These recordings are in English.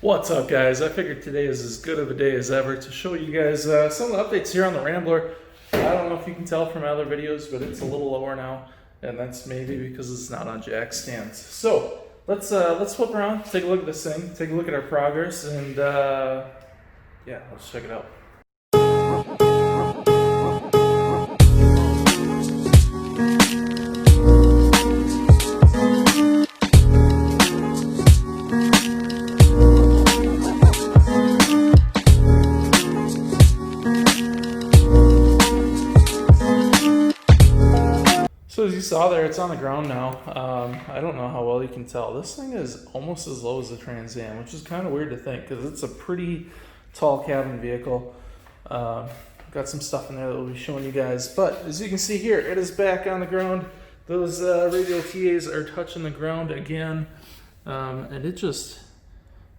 What's up, guys? I figured today is as good of a day as ever to show you guys some of the updates here on the Rambler. I don't know if you can tell from my other videos, but it's a little lower now, and that's maybe because it's not on jack stands. So let's flip around, take a look at this thing, take a look at our progress, and yeah, let's check it out. So as you saw there, it's on the ground now. I don't know how well you can tell. This thing is almost as low as the Trans Am, which is kind of weird to think because it's a pretty tall cabin vehicle. Got some stuff in there that we'll be showing you guys. But as you can see here, it is back on the ground. Those radial TAs are touching the ground again. And it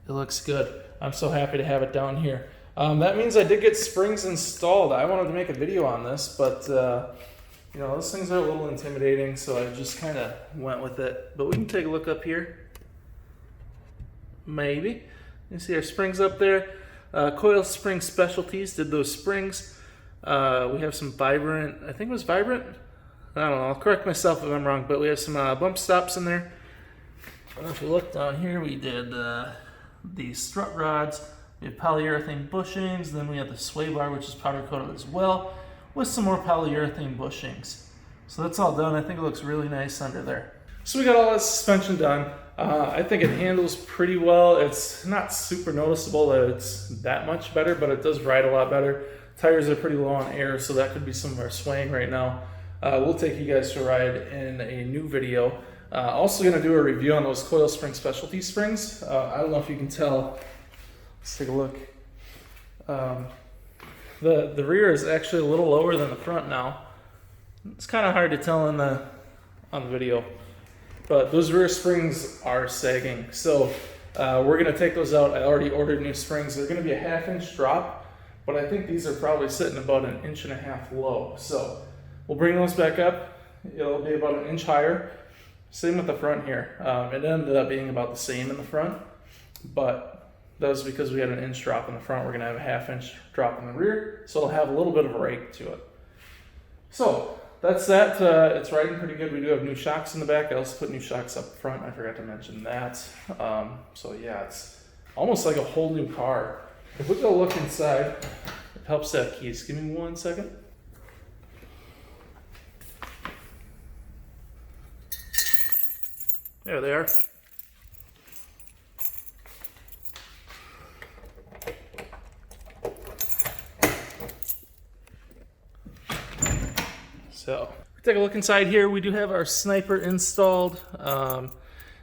looks good. I'm so happy to have it down here. That means I did get springs installed. I wanted to make a video on this, but you know, those things are a little intimidating, so I just kind of went with it. But we can take a look up here. Maybe. You see our springs up there. Coil Spring Specialties did those springs. We have some Vibrant, I think it was Vibrant? I don't know, I'll correct myself if I'm wrong, but we have some bump stops in there. And if you look down here, we did the strut rods. We have polyurethane bushings, then we have the sway bar, which is powder coated as well, with some more polyurethane bushings. So that's all done. I think it looks really nice under there. So we got all that suspension done. I think it handles pretty well. It's not super noticeable that it's that much better, but it does ride a lot better. Tires are pretty low on air, so that could be some of our swaying right now. We'll take you guys to ride in a new video. Also gonna do a review on those Coil Spring Specialty springs. I don't know if you can tell. Let's take a look. The rear is actually a little lower than the front now. It's kind of hard to tell on the video, but those rear springs are sagging. So we're gonna take those out. I already ordered new springs. They're gonna be a 1/2 inch drop, but I think these are probably sitting about 1.5 inches low. So we'll bring those back up. It'll be about 1 inch higher. Same with the front here. It ended up being about the same in the front, but that was because we had 1 inch drop in the front. We're gonna have a 1/2 inch drop in the rear, so it'll have a little bit of a rake to it. So that's that. It's riding pretty good. We do have new shocks in the back. I also put new shocks up front. I forgot to mention that. So yeah, it's almost like a whole new car. If we go look inside, it helps to have keys. Give me 1 second. There they are. So, take a look inside here. We do have our Sniper installed.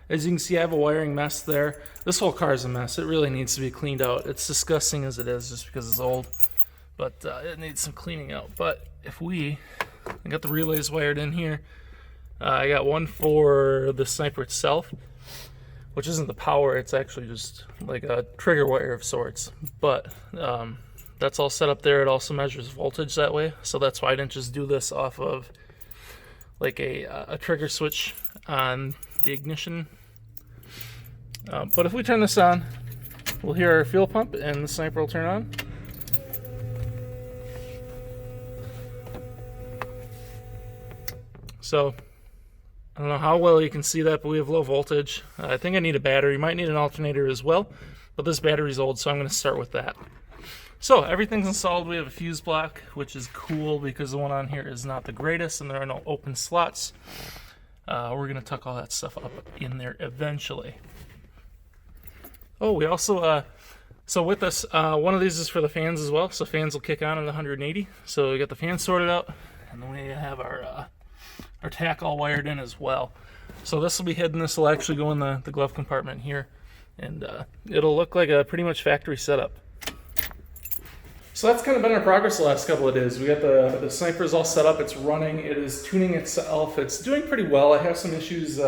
As you can see, I have a wiring mess there. This whole car is a mess. It really needs to be cleaned out. It's disgusting as it is just because it's old, but it needs some cleaning out. But if I got the relays wired in here. I got one for the Sniper itself, which isn't the power. It's actually just like a trigger wire of sorts. But that's all set up there. It also measures voltage that way, so that's why I didn't just do this off of like a trigger switch on the ignition. But if we turn this on, we'll hear our fuel pump and the Sniper will turn on. So I don't know how well you can see that, but we have low voltage. I think I need a battery. Might need an alternator as well, but this battery's old, so I'm going to start with that. So everything's installed. We have a fuse block, which is cool because the one on here is not the greatest and there are no open slots. We're gonna tuck all that stuff up in there eventually. Oh, we also, so with us, one of these is for the fans as well. So fans will kick on in the 180. So we got the fans sorted out, and then we have our tack all wired in as well. So this will be hidden. This will actually go in the glove compartment here, and it'll look like a pretty much factory setup. So that's kind of been our progress the last couple of days. We got the Snipers all set up, it's running, it is tuning itself, it's doing pretty well. I have some issues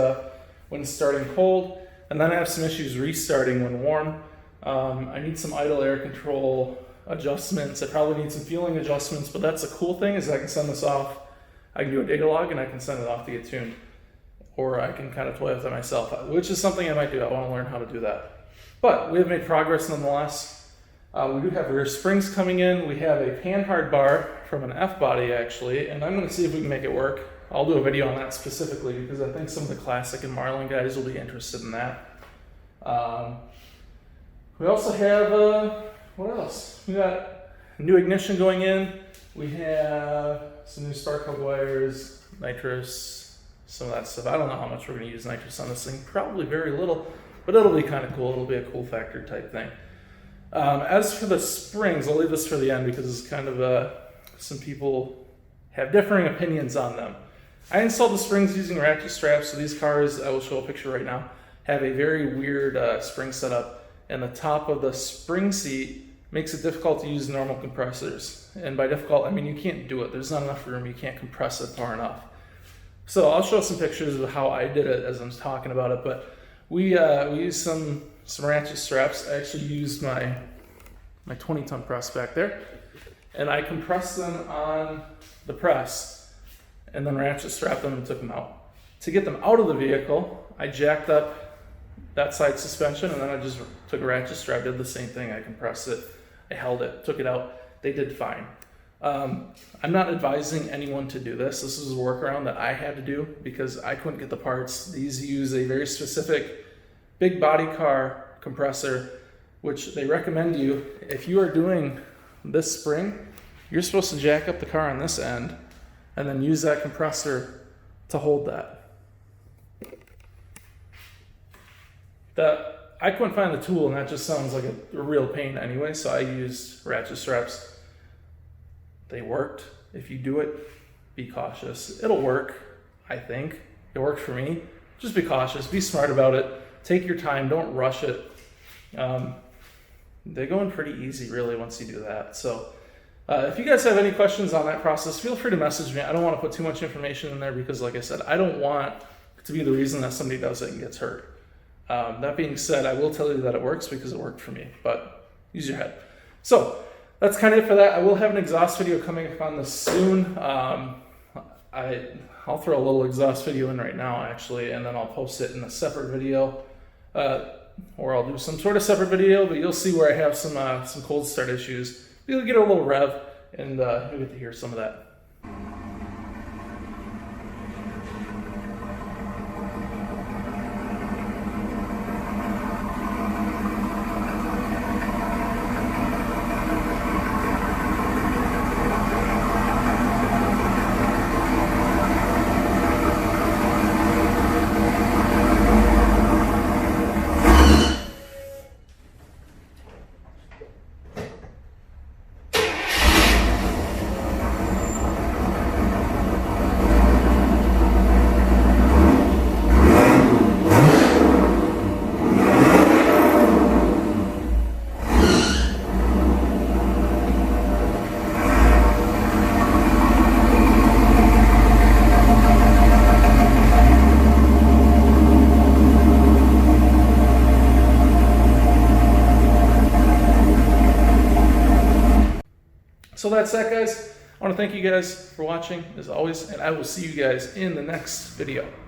when starting cold, and then I have some issues restarting when warm. I need some idle air control adjustments. I probably need some fueling adjustments, but that's the cool thing is I can send this off. I can do a data log and I can send it off to get tuned. Or I can kind of toy with it myself, which is something I might do. I want to learn how to do that. But we have made progress nonetheless. We do have rear springs coming in. We have a panhard bar from an F-body actually, and I'm going to see if we can make it work. I'll do a video on that specifically because I think some of the Classic and Marlin guys will be interested in that. We also have, what else? We got new ignition going in. We have some new spark plug wires, nitrous, some of that stuff. I don't know how much we're going to use nitrous on this thing. Probably very little, but it'll be kind of cool. It'll be a cool factor type thing. As for the springs, I'll leave this for the end because it's kind of some people have differing opinions on them. I installed the springs using ratchet straps, so these cars, I will show a picture right now, have a very weird spring setup, and the top of the spring seat makes it difficult to use normal compressors. And by difficult, I mean you can't do it. There's not enough room. You can't compress it far enough. So I'll show some pictures of how I did it as I'm talking about it, but we used some ratchet straps. I actually used my 20-ton press back there, and I compressed them on the press and then ratchet strapped them and took them out. To get them out of the vehicle, I jacked up that side suspension, and then I just took a ratchet strap, did the same thing. I compressed it, I held it, took it out. They did fine. I'm not advising anyone to do this. This is a workaround that I had to do because I couldn't get the parts. These use a very specific big body car compressor, which they recommend you. If you are doing this spring, you're supposed to jack up the car on this end and then use that compressor to hold that. I couldn't find the tool, and that just sounds like a real pain anyway, so I used ratchet straps. They worked. If you do it, be cautious. It'll work, I think. It worked for me. Just be cautious, be smart about it. Take your time, don't rush it. They go in pretty easy, really, once you do that. So if you guys have any questions on that process, feel free to message me. I don't want to put too much information in there because, like I said, I don't want to be the reason that somebody does it and gets hurt. That being said, I will tell you that it works because it worked for me, but use your head. So that's kind of it for that. I will have an exhaust video coming up on this soon. I'll throw a little exhaust video in right now, actually, and then I'll post it in a separate video, or I'll do some sort of separate video, but you'll see where I have some cold start issues. You'll get a little rev, and you'll get to hear some of that. So that's that, guys. I want to thank you guys for watching, as always, and I will see you guys in the next video.